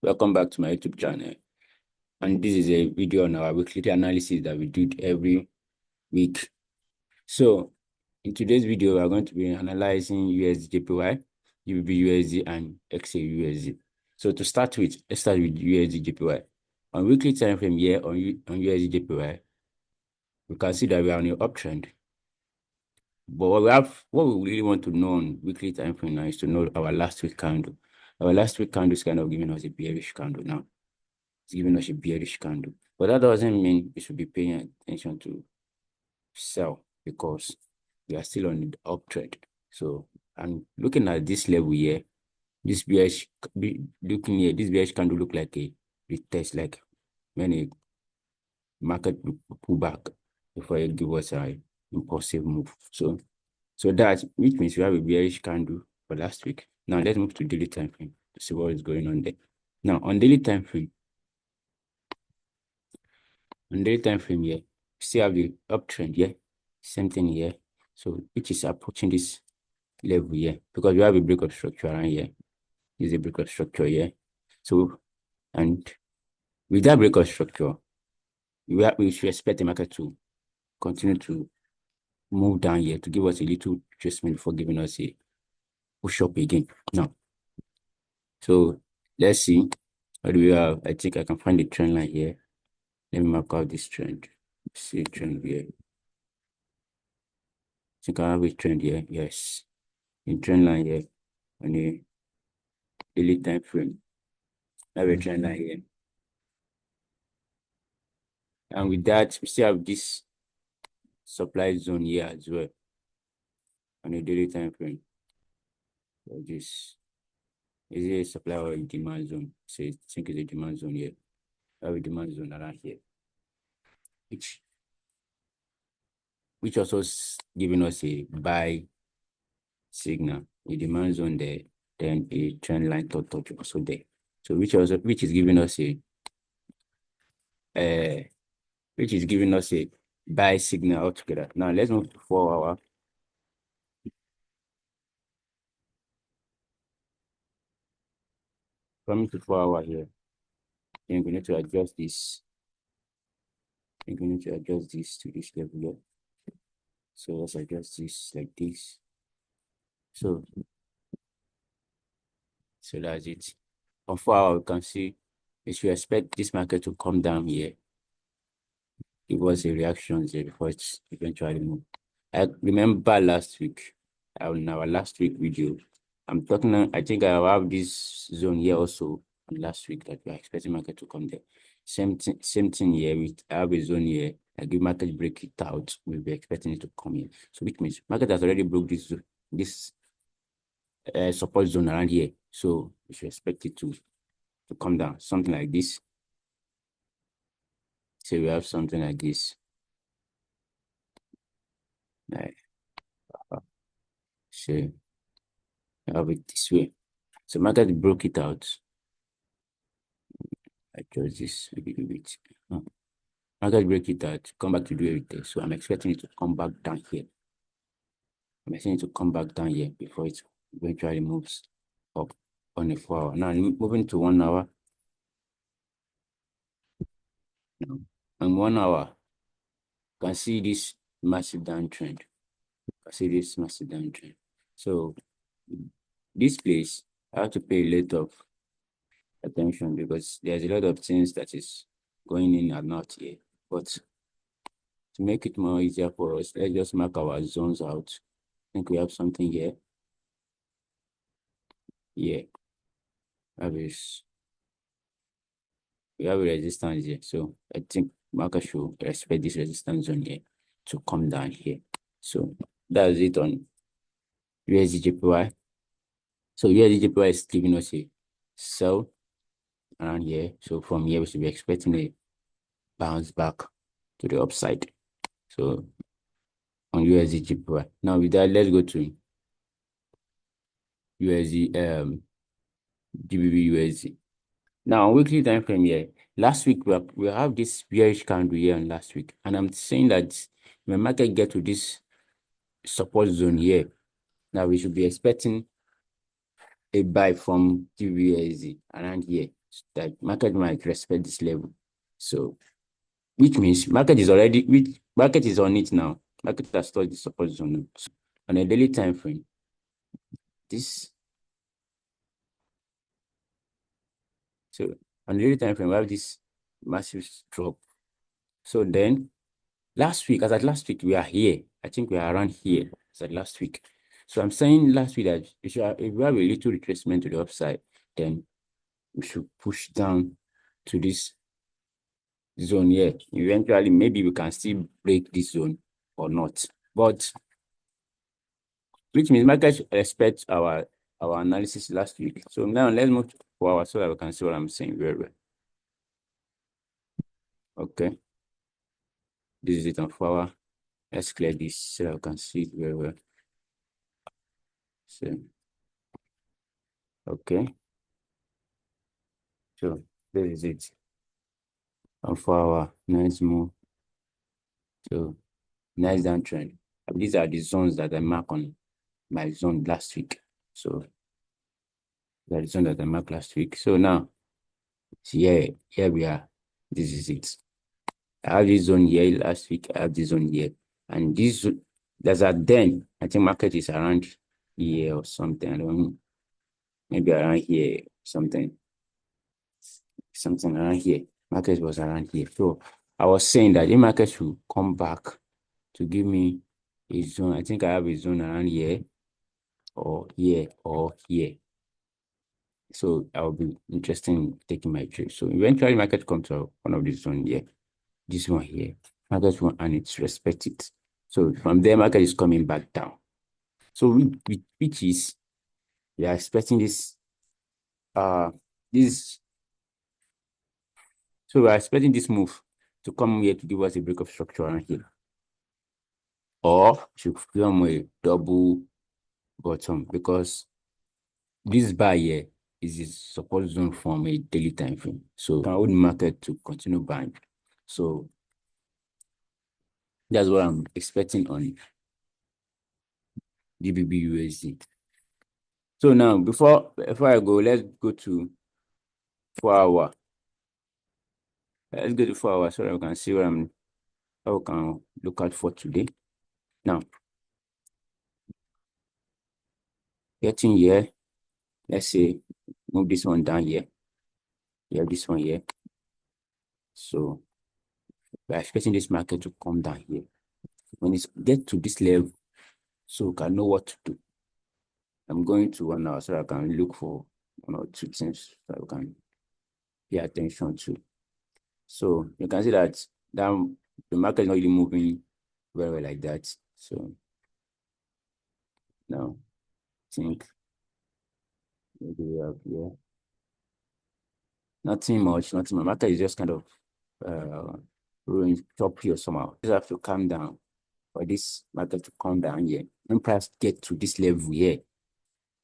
Welcome back to my YouTube channel. And this is a video on our weekly analysis that we do every week. So in today's video, we are going to be analyzing Usdjpy, Gbpusd, and Xauusd. So to start with, let's start with Usdjpy. On weekly time frame here on Usdjpy, we can see that we are on an uptrend. But what we really want to know on weekly time frame now is to know our last week candle. Our last week candle is kind of giving us a bearish candle now. It's giving us a bearish candle. But that doesn't mean we should be paying attention to sell because we are still on the uptrend. So I'm looking at this level here. This bearish looking here, this bearish candle look like a retest, like when a market pull back before it give us an impulsive move. So that which means we have a bearish candle for last week. Now let's move to daily time frame to see what is going on there. Now on daily time frame, here, we still have the uptrend here, same thing here. So which is approaching this level here because we have a breakup structure around here. This is a breakup structure here. So, and with that breakup structure, we should expect the market to continue to move down here to give us a little adjustment before giving us a push up again. Now, so let's see what do we have. I think I can find the trend line here. Let me mark out this trend. See a trend here. I think I have a trend here. Yes, in trend line here on a daily time frame. I have a trend line here. And with that, we still have this supply zone here as well on a daily time frame. So this is a supply or a demand zone. So I think it's a demand zone here. I have a demand zone around here, which also giving us a buy signal. A demand zone there, then a trend line touch also there. So which is giving us a buy signal altogether. Now let's move to 4 hour. Coming to 4 hour here. Then we need to adjust this. I'm going to adjust this to this level here. So let's adjust this like this. So that's it. On 4 hour, we can see if you expect this market to come down here. It was a reaction there before it's eventually moved. I remember last week, in our last week video, I think I have this zone here also last week that we are expecting market to come there. Same thing here. I have a zone here. I give market break it out. We'll be expecting it to come here. So which means market has already broke this support zone around here. So we should expect it to come down. Something like this. So we have something like this. So I have it this way. So market broke it out. I chose this a little bit. Market break it out, come back to do everything. So I'm expecting it to come back down here. I'm expecting it to come back down here before it eventually moves up on a 4 hour. Now moving to 1 hour. Now, on 1 hour, you can see this massive downtrend. So this place, I have to pay a lot of attention because there's a lot of things that is going in and out here. But to make it more easier for us, let's just mark our zones out. I think we have something here. Yeah. We have a resistance here. So I think market should respect this resistance zone here to come down here. So that's it on Usdjpy. So Usdjpy is giving us a sell around here. So from here, we should be expecting a bounce back to the upside. So on Usdjpy. Now with that, let's go to Gbpusd. Now on weekly time frame here, last week we have this bearish candle here on last week, and I'm saying that when market get to this support zone here, now we should be expecting a buy from Gbpusd around here. that market might respect this level. So, which means market is on it now. Market has touched the support zone. So, on a daily time frame, so on a daily time frame, we have this massive drop. So then last week, we are here. I think we are around here as at last week. So I'm saying last week that if we have a little retracement to the upside, then we should push down to this zone here. Eventually, maybe we can still break this zone or not. But which means market expect our analysis last week. So now let's move to 4 hours so that we can see what I'm saying very well. Okay. This is it on 4 hours. Let's clear this so that we can see it very well. So, okay. So this is it on 4 hours. Nice move. So nice downtrend. These are the zones that I marked on my zone last week. So that is the zone that I marked last week. So now, here we are. This is it. I have this zone here last week. I have this zone here, and this there's a then I think market is around here or something. I don't know. Maybe around here, something around here. Market was around here. So I was saying that the market should come back to give me a zone. I think I have a zone around here or here or here. So I'll be interested in taking my trade. So eventually market comes to one of these zones here. This one here. Market one and it's respect it. So from there, market is coming back down. So which is we are expecting this so we are expecting this move to come here to give us a break of structure around here. Or should form a double bottom because this buy here is a support zone from a daily time frame. So can hold the market to continue buying. So that's what I'm expecting on GBPUSD. So now before I go, let's go to 4 hour. Let's go to 4 hours so that we can see what how we can look out for today. Now, getting here, let's say move this one down here. Yeah, this one here. So we're expecting this market to come down here. When it gets to this level, so we can know what to do. I'm going to 1 hour so I can look for 1 or 2 things that we can pay attention to. So you can see that the market is not really moving very well like that. So now I think maybe we have here nothing much. Market is just kind of choppy or somehow. You have to calm down for this market to come down here. When price get to this level here,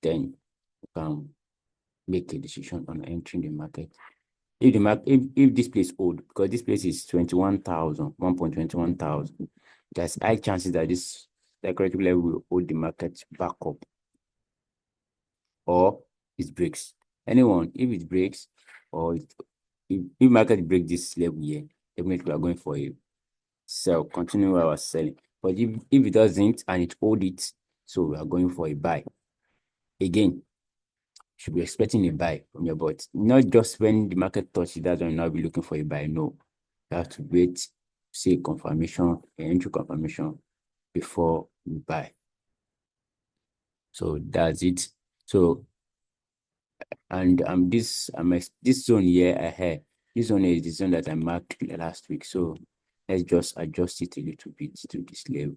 then you can make a decision on entering the market. If this place hold, because this place is 1.21,000, there's high chances that this corrective level will hold the market back up or it breaks. If it breaks or if market break this level here, definitely we are going for a sell, continue our selling. But if it doesn't and it hold it, so we are going for a buy. Again, should be expecting a buy from your bot. Not just when the market touches that one, now be looking for a buy. No, you have to wait, see confirmation, entry confirmation before you buy. So that's it. So and this zone here ahead. This zone is the zone that I marked last week. So let's just adjust it a little bit to this level.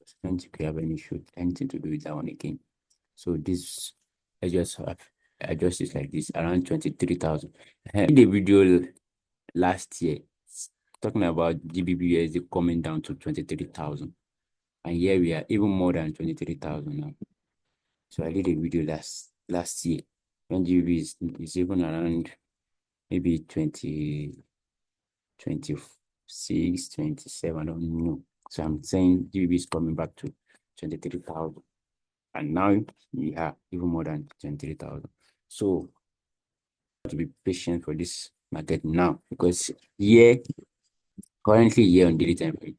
I don't think we have anything to do with that one again. So this I just have adjust it like this around 23,000. I did a video last year talking about GBPUSD coming down to 23,000, and here we are even more than 23,000 now. So I did a video last year when GBP is even around maybe 20, 26, 27, I don't know. So I'm saying GBP is coming back to 23,000. And now we have even more than 23,000. So to be patient for this market now, because here, currently here on daily time frame,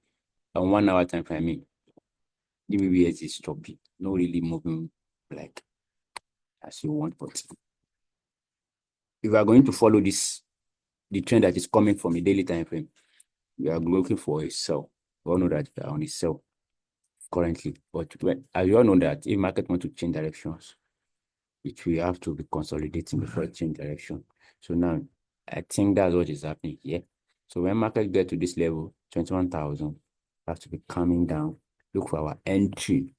on 1 hour time frame, I mean, Gbpusd is choppy, not really moving like as you want. But if you are going to follow this, the trend that is coming from a daily time frame, we are looking for a sell. We all know that we are on a sell currently, but as you all know that if market want to change directions, which we have to be consolidating before change direction. So now I think that's what is happening here. So when market get to this level, 21,000, have to be coming down. Look for our entry.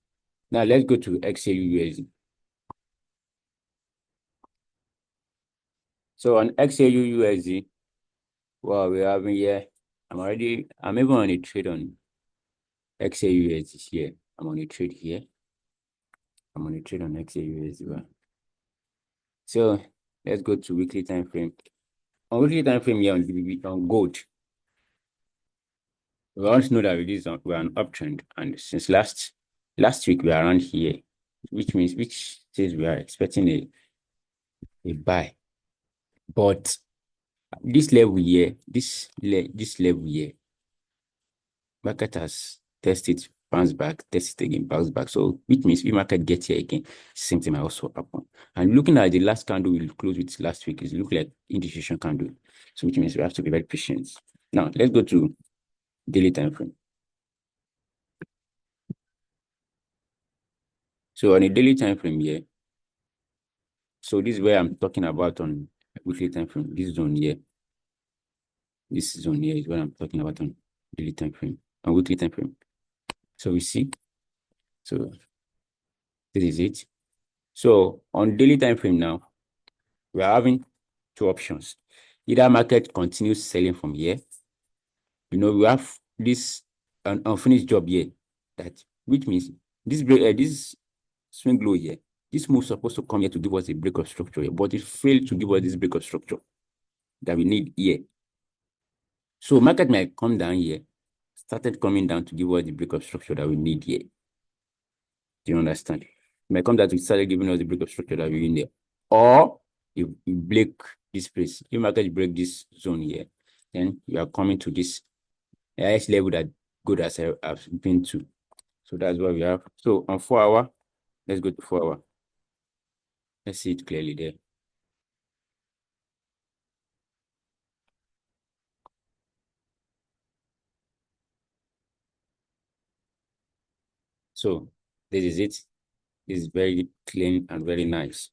Now let's go to Xauusd. So on Xauusd, well, we're having here, I'm even on a trade on Xauusd here. I'm on a trade here. I'm on a trade on Xauusd. Well. So let's go to weekly time frame. On weekly time frame here on gold, we also know that we're an uptrend, and since last week we are around here, which says we are expecting a buy. But this level here, this level here, market has tested, bounce back, test it again, bounce back. So which means if market gets here again, same thing might also happen. And looking at the last candle we'll close with last week, it look like indecision candle. So which means we have to be very patient. Now let's go to daily time frame. So on a daily time frame here, so this is where I'm talking about on weekly time frame. This zone here is what I'm talking about on daily time frame, on weekly time frame. So we see, so this is it. So on daily time frame now, we are having two options. Either market continues selling from here. You know, we have this unfinished job here, which means this swing low here, this move is supposed to come here to give us a break of structure here, but it failed to give us this break of structure that we need here. So market might come down here, started coming down to give us the break of structure that we need here. Do you understand? It might come down to start giving us the break of structure that we need there. Or if you break this place, if market break this zone here, then you are coming to this highest level that good as I've been to. So that's what we have. So on 4 hour, let's go to 4 hour. Let's see it clearly there. So this is it. This is very clean and very nice.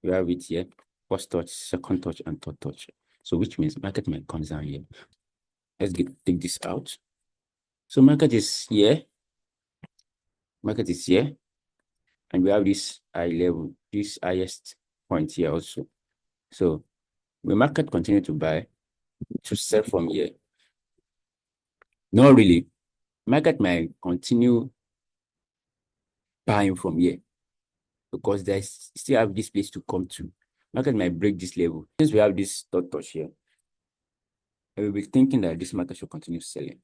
You have it here. First touch, second touch, and third touch. So which means market might come down here. Let's take this out. So market is here. Market is here. And we have this high level, this highest point here also. So the market continue to buy, to sell from here. Not really. Market might continue buying from here because they still have this place to come to. Market might break this level. Since we have this third touch here, I will be thinking that this market should continue selling.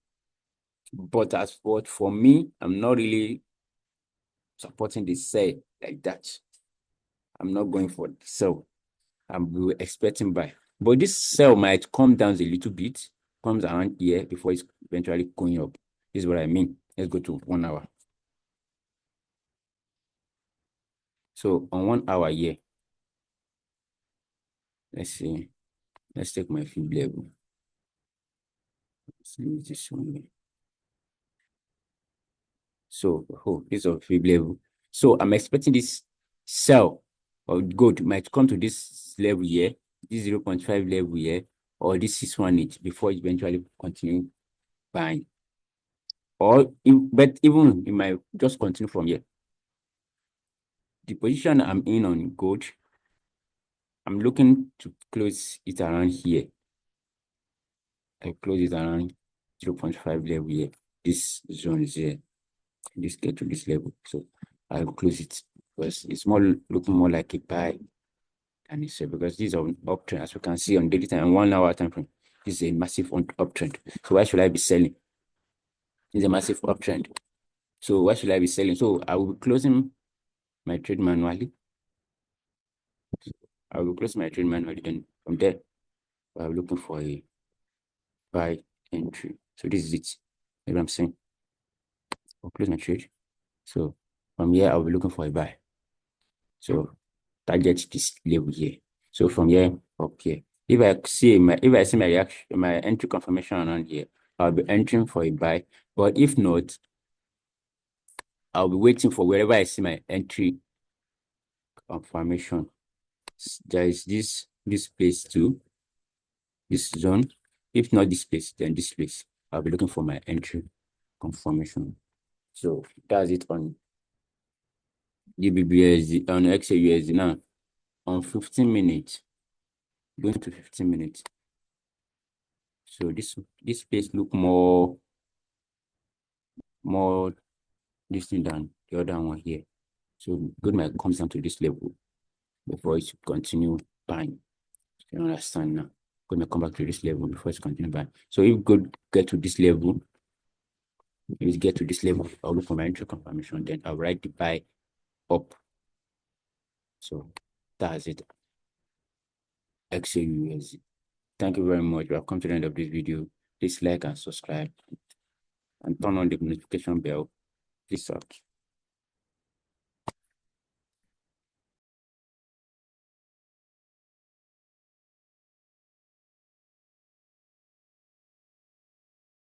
But as for me, I'm not really supporting the sell like that. I'm not going for the sell. I'm expecting buy. But this sell might come down a little bit, comes around here before it's eventually going up. This is what I mean. Let's go to 1 hour. So on 1 hour here, let's see. Let's take my fib level. Let's leave this one. So this is a fib level. So I'm expecting this sell or gold might come to this level here, this 0.5 level here, or this 618 before it eventually continue buying. But even it might just continue from here. The position I'm in on gold, I'm looking to close it around here. I close it around 0.5 level here. This zone is here. This get to this level. So I'll close it because it's looking more like a buy than it's because this is an uptrend, as we can see on daily time and 1 hour time frame. This is a massive uptrend. So why should I be selling? It's a massive uptrend. So why should I be selling? So I will be closing my trade manually. I will close my trade manually. Then from there, I'm looking for a buy entry. So this is it. You know what I'm saying? I'll close my trade. So from here, I'll be looking for a buy. So target this level here. So from here up here, if I see my reaction, my entry confirmation around here, I'll be entering for a buy. But if not, I'll be waiting for wherever I see my entry confirmation. There is this place too, this zone. If not this place, then this place. I'll be looking for my entry confirmation. So that's it on Gbpusd, on Xauusd now. On 15 minutes, going to 15 minutes. So this place look more this thing than the other one here. So good might comes down to this level before it continue buying. You understand now? Good might come back to this level before it continue buying. So if good get to this level, I'll look for my entry confirmation, then I'll write the buy up. So that's it. Xauusd. Thank you very much. We have come to the end of this video. Please like and subscribe and turn on the notification bell. Peace out.